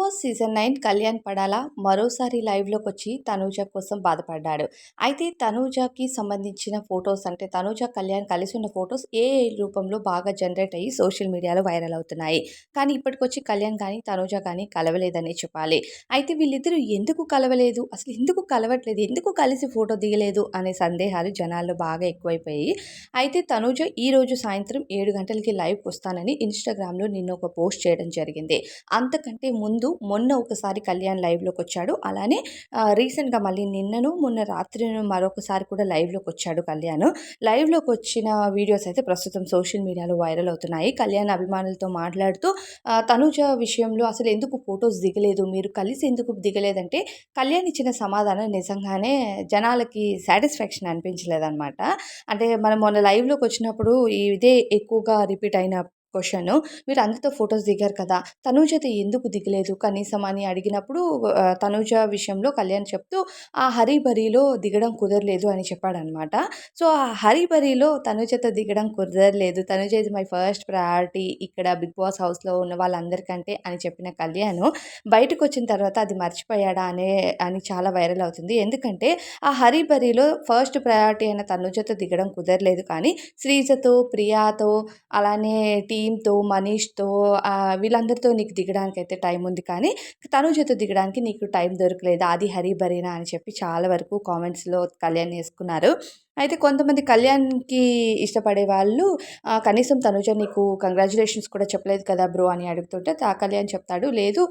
Boss season 9 Kalyan పడాలా మరోసారి లైవ్‌లోకొచ్చి తనూజ కోసం బాధపడ్డాడు. అయితే తనూజకి సంబంధించిన ఫోటోస్ అంటే తనూజ, కళ్యాణ్ కలిసి ఉన్న ఫోటోస్ ఏఐ రూపంలో బాగా జనరేట్ అయ్యి సోషల్ మీడియాలో వైరల్ అవుతున్నాయి. కానీ ఇప్పటికొచ్చి కళ్యాణ్ గానీ, తనూజ గానీ కలవలేదనే చెప్పాలి. అయితే వీళ్ళిద్దరూ ఎందుకు కలవలేదు? అసలు ఎందుకు కలవట్లేదు? ఎందుకు కలిసి ఫోటో దిగలేదు? అనే సందేహాలు జనాల్లో బాగా ఎక్కువైపోయాయి. అయితే తనూజ ఈరోజు సాయంత్రం 7 గంటలకి లైవ్‌కొస్తానని ఇన్‌స్టాగ్రామ్‌లో నిన్న ఒక పోస్ట్ చేయడం జరిగింది. అంతకంటే ముందు మొన్న ఒకసారి కళ్యాణ్ లైవ్‌లోకొచ్చాడు. అలానే రీసెంట్‌గా మళ్ళీ నిన్నను, మొన్న రాత్రిను మరొకసారి కూడా లైవ్‌లోకొచ్చాడు కళ్యాణ్. లైవ్‌లోకొచ్చిన వీడియోస్ అయితే ప్రస్తుతం సోషల్ మీడియాలో వైరల్ అవుతున్నాయి. కళ్యాణ్ అభిమానులతో మాట్లాడుతూ తనూజ విషయంలో అసలు ఎందుకు ఫోటోస్ దిగలేదు, మీరు కలిసి ఎందుకు దిగలేదంటే కళ్యాణ్ ఇచ్చిన సమాధానం నిజంగానే జనాలకి సాటిస్ఫాక్షన్ అనిపించలేదనమాట. అంటే మనం మొన్న లైవ్‌లోకొచ్చినప్పుడు ఇదే ఎక్కువగా రిపీట్ అయిన క్వెషను. మీరు అందరితో ఫోటోస్ దిగారు కదా! తనూజతో ఎందుకు దిగలేదు కనీసం అని అడిగినప్పుడు తనూజ విషయంలో కళ్యాణ్ చెప్తూ ఆ హరీ బరీలో దిగడం కుదరలేదు అని చెప్పాడనమాట. సో, ఆ హరీ బరీలో తనూజతో దిగడం కుదరలేదు. Tanuja is my first priority ఇక్కడ 'బిగ్ బాస్' హౌస్‌లో ఉన్న వాళ్ళందరికంటే అని చెప్పిన కళ్యాణ్ బయటకొచ్చిన తర్వాత అది మర్చిపోయాడా అని చాలా వైరల్ అవుతుంది. ఎందుకంటే ఆ హరీ బరీలో ఫస్ట్ ప్రయారిటీ అయిన తనూజతో దిగడం కుదరలేదు కానీ శ్రీజతో, ప్రియాతో అలానే టీమ్‌తో, మనీష్‌తో వీళ్ళందరితో నీకు దిగడానికైతే టైం ఉంది కానీ, తనూజతో దిగడానికి నీకు టైం దొరకలేదా? అది హరీ బరీనా అని చెప్పి చాలా వరకు కామెంట్స్‌లో కళ్యాణ్‌నేసుకున్నారు. అయితే కొంతమంది కళ్యాణ్‌కి ఇష్టపడే వాళ్ళు కనీసం తనూజ నీకు కంగ్రాచ్యులేషన్స్ కూడా చెప్పలేదు కదా బ్రో అని అడుగుతుంటే కళ్యాణ్ చెప్తాడు, లేదు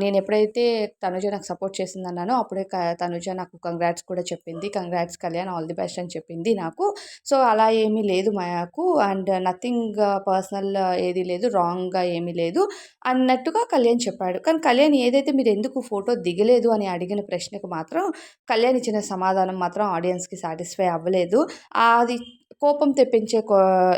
నేనెప్పుడైతే తనూజ నాకు సపోర్ట్ చేసిందన్నానో అప్పుడే తనూజ నాకు కంగ్రాట్స్ కూడా చెప్పింది. Congrats Kalyan all the best అని చెప్పింది నాకు. సో, అలా ఏమీ లేదు మాకు అండ్ నథింగ్ పర్సనల్ ఏది లేదు. రాంగ్‌గా ఏమీ లేదు అన్నట్టుగా కళ్యాణ్ చెప్పాడు. కానీ కళ్యాణ్ ఏదైతే మీరెందుకు ఫోటో దిగలేదు అని అడిగిన ప్రశ్నకు మాత్రం కళ్యాణ్ ఇచ్చిన సమాధానం మాత్రం ఆడియన్స్‌కి సాటిస్ఫై అవ్వలేదు. అది కోపం తెప్పించే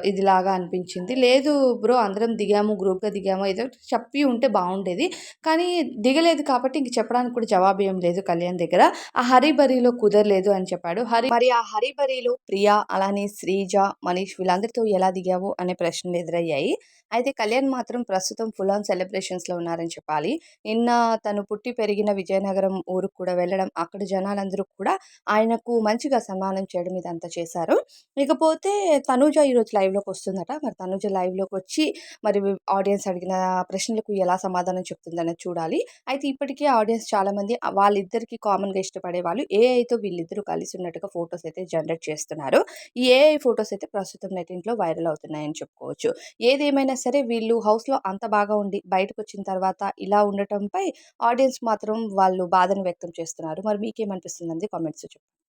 ఇదిలాగా అనిపించింది. లేదు బ్రో అందరం దిగాము, గ్రూప్‌గా దిగాము ఏదో చెప్పి ఉంటే బావుండేది. కానీ దిగలేదు కాబట్టి ఇంక చెప్పడానికి కూడా జవాబు ఏం లేదు కళ్యాణ్ దగ్గర. ఆ హరీ బరీలో కుదరలేదు అని చెప్పాడు. మరి ఆ హరీ బరీలో ప్రియా, అలానే శ్రీజ, మనీష్ వీళ్ళందరితో ఎలా దిగావు అనే ప్రశ్నలు ఎదురయ్యాయి. అయితే కళ్యాణ్ మాత్రం ప్రస్తుతం ఫుల్ ఆన్ సెలబ్రేషన్స్‌లో ఉన్నారని చెప్పాలి. నిన్న తను పుట్టి పెరిగిన విజయనగరం ఊరుకు కూడా వెళ్ళడం, అక్కడ జనాలందరూ కూడా ఆయనకు మంచిగా సన్మానం చేయడం ఇదంతా చేశారు. ఇకపోతే తనూజ ఈరోజు లైవ్‌లోకొస్తుందట. మరి తనూజ లైవ్‌లోకొచ్చి మరి ఆడియన్స్ అడిగిన ప్రశ్నలకు ఎలా సమాధానం చెప్తుందనేది చూడాలి. అయితే ఇప్పటికే ఆడియన్స్ చాలామంది వాళ్ళిద్దరికీ కామన్‌గా ఇష్టపడే వాళ్ళు ఏఐతో వీళ్ళిద్దరూ కలిసి ఉన్నట్టుగా ఫోటోస్ అయితే జనరేట్ చేస్తున్నారు. ఈ ఏఐ ఫోటోస్ అయితే ప్రస్తుతం నెట్టింట్లో వైరల్ అవుతున్నాయని చెప్పుకోవచ్చు. ఏదేమైనా సరే వీళ్ళు హౌస్‌లో అంత బాగా ఉండి బయటకొచ్చిన తర్వాత ఇలా ఉండటంపై ఆడియన్స్ మాత్రం వాళ్ళు బాధను వ్యక్తం చేస్తున్నారు. మరి మీకేమనిపిస్తుందండి? కామెంట్స్‌లో చెప్పండి.